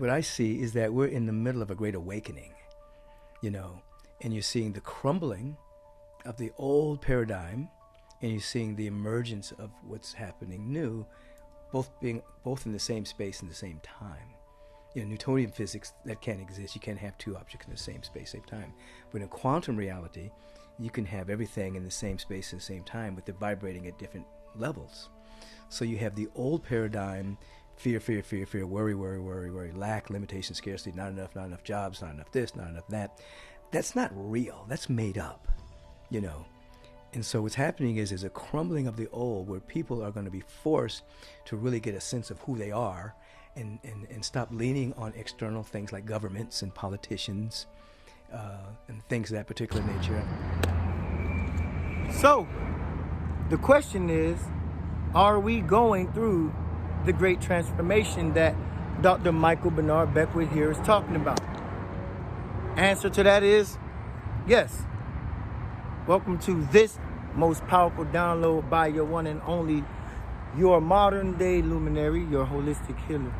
what I see is that we're in the middle of a great awakening, you know, and you're seeing the crumbling of the old paradigm, and you're seeing the emergence of what's happening new, both in the same space and the same time. You know, Newtonian physics, that can't exist. You can't have two objects in the same space, same time. But in quantum reality, you can have everything in the same space at the same time, but they're vibrating at different levels. So you have the old paradigm, fear, worry, lack, limitation, scarcity, not enough jobs, not enough this, not enough that. That's not real. That's made up, you know. And so what's happening is there's a crumbling of the old where people are going to be forced to really get a sense of who they are and stop leaning on external things like governments and politicians and things of that particular nature. So, the question is, are we going through the great transformation that Dr. Michael Bernard Beckwith here is talking about? Answer to that is yes. Welcome to this most powerful download by your one and only, your modern day luminary, your holistic healer,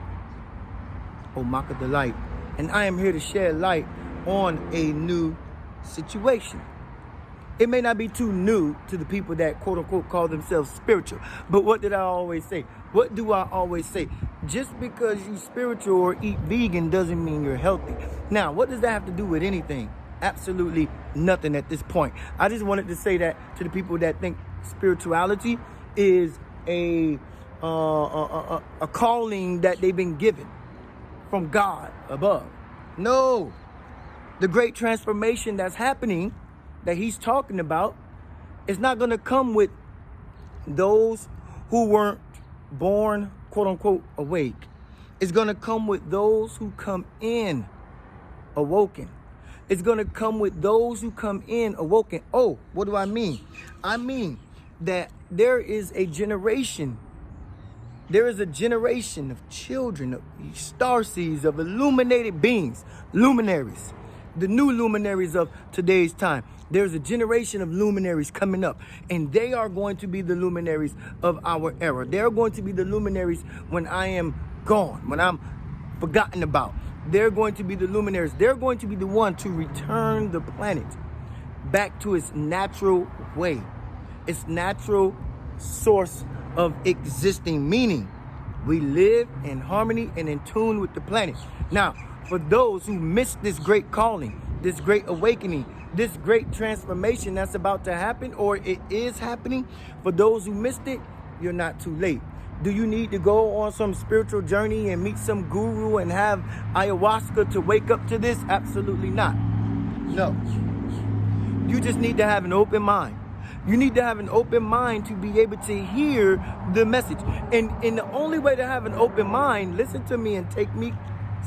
Omaka the Light. And I am here to shed light on a new situation. It may not be too new to the people that quote unquote call themselves spiritual. But what did I always say? What do I always say? Just because you spiritual or eat vegan doesn't mean you're healthy. Now, what does that have to do with anything? Absolutely nothing at this point. I just wanted to say that to the people that think spirituality is a calling that they've been given from God above. No. The great transformation that's happening, that he's talking about, is not going to come with those who weren't born, quote unquote, awake. It's going to come with those who come in awoken. It's going to come with those who come in awoken. Oh, what do I mean? I mean that there is a generation of children, of starseeds, of illuminated beings, luminaries, the new luminaries of today's time. There's a generation of luminaries coming up, and they are going to be the luminaries of our era. They're going to be the luminaries when I am gone, when I'm forgotten about. They're going to be the luminaries. They're going to be the one to return the planet back to its natural way, its natural source of existing, meaning we live in harmony and in tune with the planet. Now, for those who missed this great calling, this great awakening, this great transformation that's about to happen, or it is happening, for those who missed it, you're not too late. Do you need to go on some spiritual journey and meet some guru and have ayahuasca to wake up to this? Absolutely not. No. You just need to have an open mind. You need to have an open mind to be able to hear the message. And the only way to have an open mind, listen to me and take me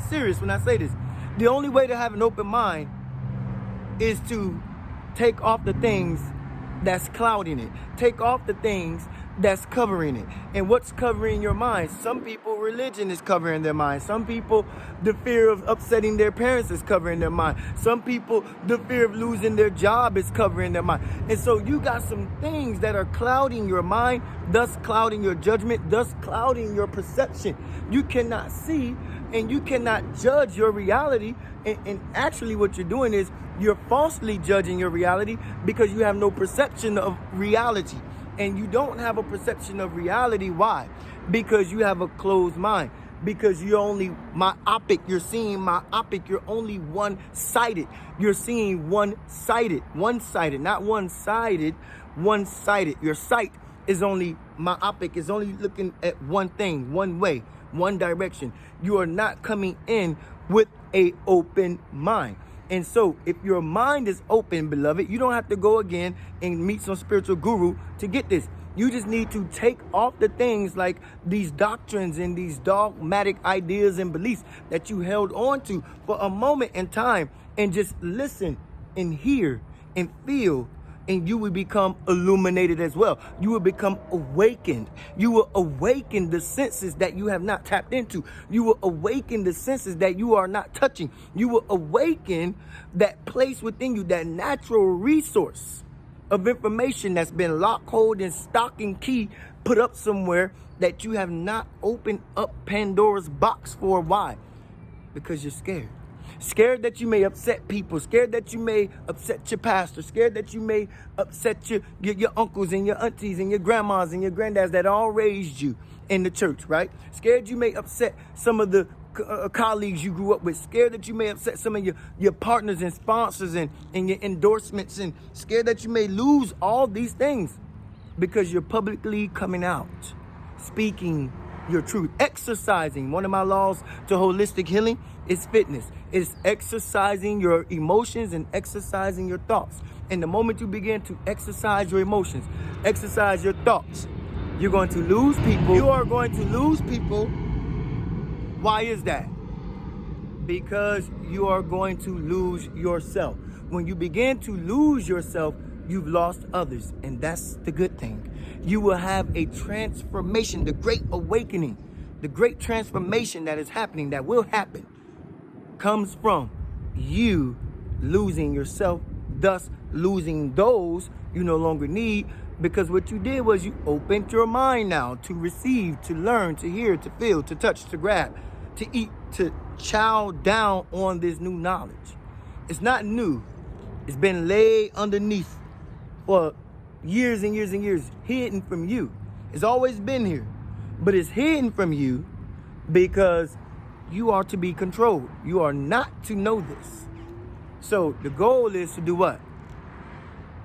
serious when I say this. The only way to have an open mind is to take off the things that's clouding it. Take off the things that's covering it. And what's covering your mind? Some people, religion is covering their mind. Some people, the fear of upsetting their parents is covering their mind. Some people, the fear of losing their job is covering their mind. And so you got some things that are clouding your mind, thus clouding your judgment, thus clouding your perception. You cannot see and you cannot judge your reality. And actually what you're doing is you're falsely judging your reality because you have no perception of reality. And you don't have a perception of reality. Why? Because you have a closed mind. Because you're only myopic. You're seeing myopic. You're only one-sided. You're seeing one-sided. One-sided. Not one-sided. One-sided. Your sight is only myopic. Is only looking at one thing, one way, one direction. You are not coming in with an open mind. And so if your mind is open, beloved, you don't have to go again and meet some spiritual guru to get this. You just need to take off the things like these doctrines and these dogmatic ideas and beliefs that you held on to for a moment in time and just listen and hear and feel, and you will become illuminated as well. You will become awakened. You will awaken the senses that you have not tapped into. You will awaken the senses that you are not touching. You will awaken that place within you, that natural resource of information that's been locked, hold, and stock and key put up somewhere that you have not opened up Pandora's box for. Why? Because you're scared. Scared that you may upset people. Scared that you may upset your pastor. Scared that you may upset your uncles and your aunties and your grandmas and your granddads that all raised you in the church, right? Scared you may upset some of the colleagues you grew up with. Scared that you may upset some of your partners and sponsors and your endorsements. And scared that you may lose all these things because you're publicly coming out, speaking your truth, exercising. One of my laws to holistic healing is fitness. It's exercising your emotions and exercising your thoughts. And the moment you begin to exercise your emotions, exercise your thoughts, you're going to lose people. You are going to lose people. Why is that? Because you are going to lose yourself. When you begin to lose yourself, you've lost others. And that's the good thing. You will have a transformation, the great awakening, the great transformation that is happening, that will happen, comes from you losing yourself, thus losing those you no longer need, because what you did was you opened your mind now to receive, to learn, to hear, to feel, to touch, to grab, to eat, to chow down on this new knowledge. It's not new. It's been laid underneath for years and years and years, hidden from you. It's always been here, but it's hidden from you because you are to be controlled. You are not to know this. So the goal is to do what?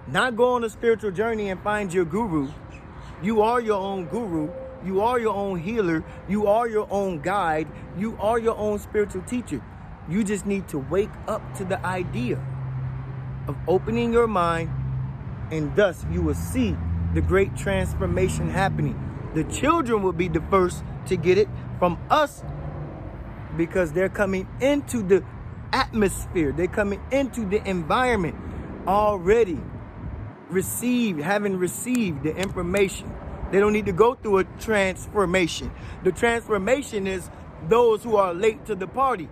Not go on a spiritual journey and find your guru. You are your own guru. You are your own healer. You are your own guide. You are your own spiritual teacher. You just need to wake up to the idea of opening your mind, and thus you will see the great transformation happening. The children will be the first to get it from us because they're coming into the atmosphere. They're coming into the environment already having received the information. They don't need to go through a transformation. The transformation is those who are late to the party.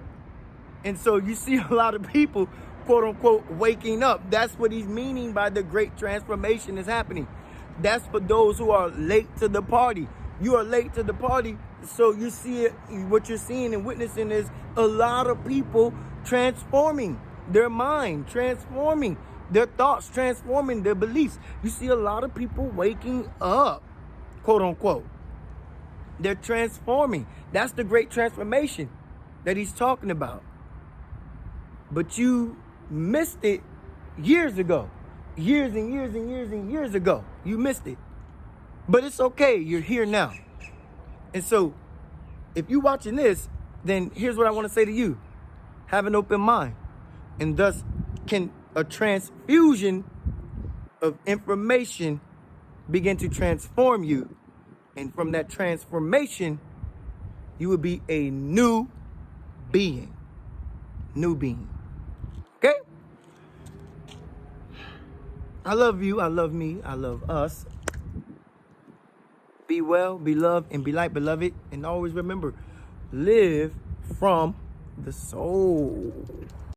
And so you see a lot of people, quote unquote, waking up. That's what he's meaning by the great transformation is happening. That's for those who are late to the party. You are late to the party. So you see it, what you're seeing and witnessing is a lot of people transforming their mind, transforming their thoughts, transforming their beliefs. You see a lot of people waking up, quote unquote. They're transforming. That's the great transformation that he's talking about. But you missed it years ago. Years and years and years and years ago. You missed it. But it's okay. You're here now. And so if you're watching this, then here's what I want to say to you. Have an open mind. And thus can a transfusion of information begin to transform you. And from that transformation, you will be a new being. New being. Okay? I love you. I love me. I love us. Be well, be loved, and be light, beloved. And always remember, live from the soul.